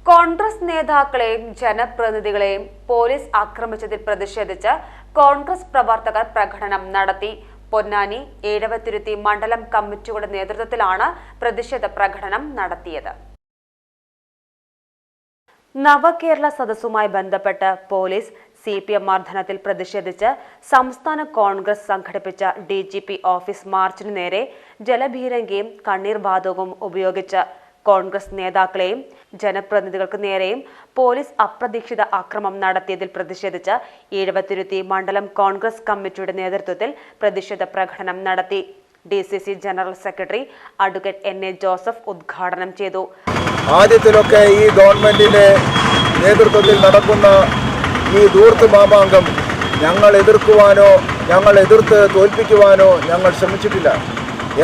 കോൺഗ്രസ് നേതാക്കളെയും ജനപ്രതിനിധികളെയും പോലീസ് ആക്രമിച്ചതിൽ പ്രതിഷേധിച്ച് കോൺഗ്രസ് പ്രവർത്തകർ പ്രകടനം നടത്തി. പൊന്നാനി ഏഴവത്തുരുത്തി മണ്ഡലം കമ്മിറ്റിയുടെ നേതൃത്വത്തിലാണ് പ്രതിഷേധ പ്രകടനം നടത്തിയത്. നവകേരള സദസ്സുമായി ബന്ധപ്പെട്ട് പോലീസ് CPM മർദ്ദനത്തിൽ പ്രതിഷേധിച്ച് സംസ്ഥാന കോൺഗ്രസ് സംഘടിപ്പിച്ച DGP ഓഫീസ് മാർച്ചിനു നേരെ ജലപീരങ്കിയും കണ്ണീർ വാതകവും ഉപയോഗിച്ച് കോൺഗ്രസ് നേതാക്കളെയും ജനപ്രതിനിധികൾക്ക് നേരെയും പോലീസ് അപ്രതീക്ഷിത ആക്രമണം നടത്തിയതിൽ പ്രതിഷേധിച്ച് ഏഴവത്തുരുത്തി മണ്ഡലം കോൺഗ്രസ് കമ്മിറ്റിയുടെ നേതൃത്വത്തിൽ പ്രതിഷേധ പ്രകടനം നടത്തി. DCC general secretary advocate NA Joseph ഉദ്ഘാടനം ചെയ്തു. ആദ്യത്തിലൊക്കെ ഈ ഗവൺമെന്റിന്റെ നേതൃത്വത്തിൽ നടക്കുന്ന ഈ ധൂർത്ത് മാമാങ്കം ഞങ്ങൾ എതിർക്കുവാനോ ഞങ്ങൾ എതിർത്ത് തോൽപ്പിക്കുവാനോ ഞങ്ങൾ ശ്രമിച്ചിട്ടില്ല.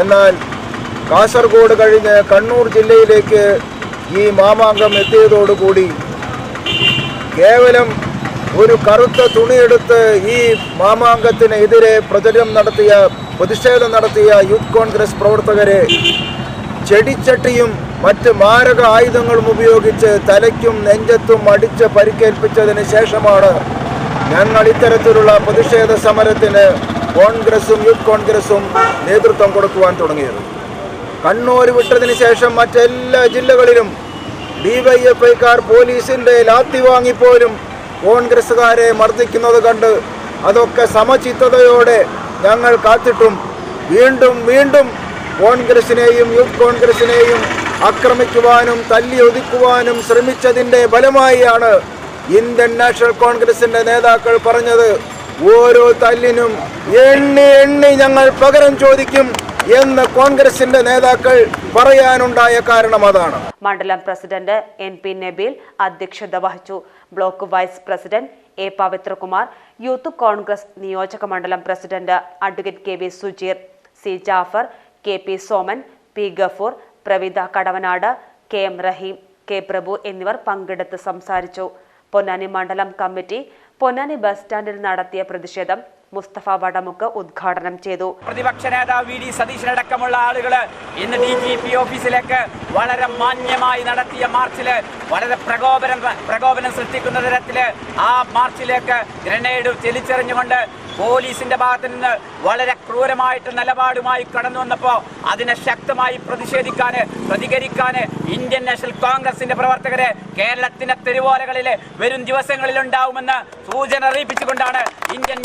എന്നാൽ കാസർഗോഡ് കഴിഞ്ഞ് കണ്ണൂർ ജില്ലയിലേക്ക് ഈ മാമാങ്കം എത്തിയതോടുകൂടി കേവലം ഒരു കറുത്ത തുണിയെടുത്ത് ഈ മാമാങ്കത്തിനെതിരെ പ്രതിഷേധം നടത്തിയ യൂത്ത് കോൺഗ്രസ് പ്രവർത്തകരെ ചെടിച്ചട്ടിയും മറ്റ് മാരക ആയുധങ്ങളും ഉപയോഗിച്ച് തലയ്ക്കും നെഞ്ചത്തും അടിച്ച് പരിക്കേൽപ്പിച്ചതിന് ശേഷമാണ് ഞങ്ങൾ ഇത്തരത്തിലുള്ള പ്രതിഷേധ സമരത്തിന് കോൺഗ്രസും യൂത്ത് കോൺഗ്രസും നേതൃത്വം കൊടുക്കുവാൻ തുടങ്ങിയത്. കണ്ണൂർ വിട്ടതിന് ശേഷം മറ്റെല്ലാ ജില്ലകളിലും DYFIക്കാർ പോലീസിന്റെ ലാത്തി വാങ്ങിപ്പോലും കോൺഗ്രസുകാരെ മർദ്ദിക്കുന്നത് കണ്ട് അതൊക്കെ സമചിത്തതയോടെ ഞങ്ങൾ കാത്തിട്ടും വീണ്ടും കോൺഗ്രസിനെയും യൂത്ത് കോൺഗ്രസിനെയും ആക്രമിക്കുവാനും തല്ലി ഒതുക്കുവാനും ശ്രമിച്ചതിൻ്റെ ഫലമായാണ് ഇന്ത്യൻ നാഷണൽ കോൺഗ്രസിന്റെ നേതാക്കൾ പറഞ്ഞത്, ഓരോ തല്ലിനും എണ്ണി ഞങ്ങൾ പകരം ചോദിക്കും എന്ന് കോൺഗ്രസിന്റെ നേതാക്കൾ പറയാനുണ്ടായ കാരണം അതാണ്. മണ്ഡലം പ്രസിഡന്റ് NP നബീൽ അധ്യക്ഷത വഹിച്ചു. Block vice president A Pavithrakumar, youth Congress നിയോജക മണ്ഡലം president advocate KV Sujeer, C Jafar, KP Soman, P Gafoor, Pravitha Kadavanad, KM Raheem, K Prabhu എന്നിവർ പങ്കെടുത്ത് സംസാരിച്ചു. പൊന്നാനി മണ്ഡലം കമ്മിറ്റി പൊന്നാനി ബസ് സ്റ്റാൻഡിൽ നടത്തിയ പ്രതിഷേധം മുസ്തഫ വടമുക്ക് ഉദ്ഘാടനം ചെയ്തു. പ്രതിപക്ഷ നേതാവ് VD സതീശനടക്കമുള്ള ആളുകൾ ഇന്ന് DGP ഓഫീസിലേക്ക് വളരെ മാന്യമായി നടത്തിയ മാർച്ചില് വളരെ പ്രകോപനം സൃഷ്ടിക്കുന്ന തരത്തില് ആ മാർച്ചിലേക്ക് ഗ്രനേഡ് ചെലിച്ചെറിഞ്ഞുകൊണ്ട് പോലീസിന്റെ ഭാഗത്ത് നിന്ന് വളരെ ക്രൂരമായിട്ട് നിലപാടുമായി കടന്നു വന്നപ്പോൾ അതിനെ ശക്തമായി പ്രതികരിക്കാന് ഇന്ത്യൻ നാഷണൽ കോൺഗ്രസിന്റെ പ്രവർത്തകരെ കേരളത്തിന്റെ തെരുവോരകളിൽ വരും ദിവസങ്ങളിൽ ഉണ്ടാവുമെന്ന് സൂചന അറിയിപ്പിച്ചുകൊണ്ടാണ് ഇന്ത്യൻ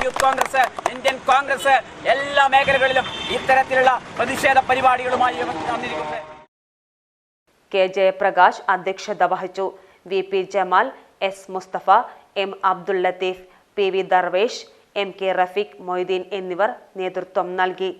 കോൺഗ്രസ് എല്ലാ മേഖലകളിലും ഇത്തരത്തിലുള്ള പ്രതിഷേധ പരിപാടികളുമായി വന്നിരിക്കുന്നത്. K ജയപ്രകാശ് അധ്യക്ഷത വഹിച്ചു. VP Jamal, S Mustafa, M Abdul Latheef, PV Darvesh, MK Rafeeq Moideen എന്നിവർ നേതൃത്വം നൽകി.